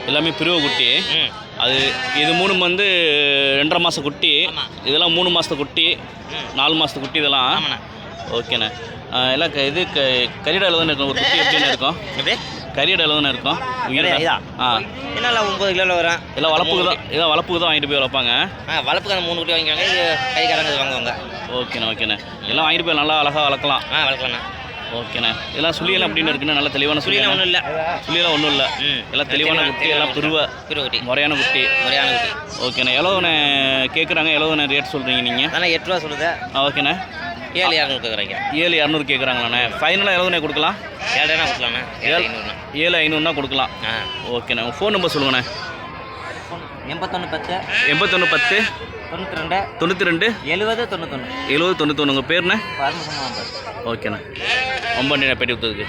எல்லாமே பிரிவு குட்டி. அது இது 3 வந்து 2.5 மாத குட்டி, இதெல்லாம் 3 மாதத்து குட்டி, 4 மாதத்து குட்டி இதெல்லாம். ஓகேண்ணே. எல்லாம் இது கரியடாவில் தானே இருக்கும். ஒரு குட்டி எப்படின்னு இருக்கும்? கரியடாவில் தானே இருக்கும். என்ன 9 கிலோவில் வரும். எல்லாம் வளர்ப்புக்கு தான், இதான் வளர்ப்புக்கு தான் வாங்கிட்டு போய் வளர்ப்பாங்க. வளர்ப்புக்கு அந்த 3 குட்டி வாங்கிக்குவாங்க, இது கைக்காரங்க வாங்குவாங்க. ஓகேண்ணே. எல்லாம் வாங்கிட்டு போய் நல்லா அழகாக வளர்க்கலாம். வளர்க்கலாண்ணா. ஓகேண்ணே. இதெல்லாம் சுழியெல்லாம் அப்படின்னு இருக்குண்ணே, நல்ல தெளிவான சுழியெல்லாம் ஒன்றும் இல்லை. சுழியெல்லாம் ஒன்றும் இல்லை. எல்லாம் தெளிவான குட்டி, எல்லாம் பிரிவு குட்டி, முறையான குட்டி. ஓகேண்ணே. எவ்வளோண்ணே கேட்குறாங்க? எவ்வளோண்ணே ரேட் சொல்கிறீங்க நீங்கள்? ஆனால் 8 ரூபா சொல்லுது. ஓகேண்ணே. 7,200 கேட்குறாங்க. 7,200 கேட்குறாங்களாண்ணே. ஃபைனலாக எவ்வளோண்ணே கொடுக்கலாம்? 7,500 கொடுக்கலாண்ணே. 7,500 கொடுக்கலாம். ஓகேண்ணே. உங்கள் ஃபோன் நம்பர் சொல்லுங்கண்ணே. 8110 8110 92 92 70 91. 70 91. உங்கள் பேருண்ணே? பரமசிவம். ஓகேண்ணே. ரொம்ப நன்றி பேட்டி கொடுத்ததுக்கு.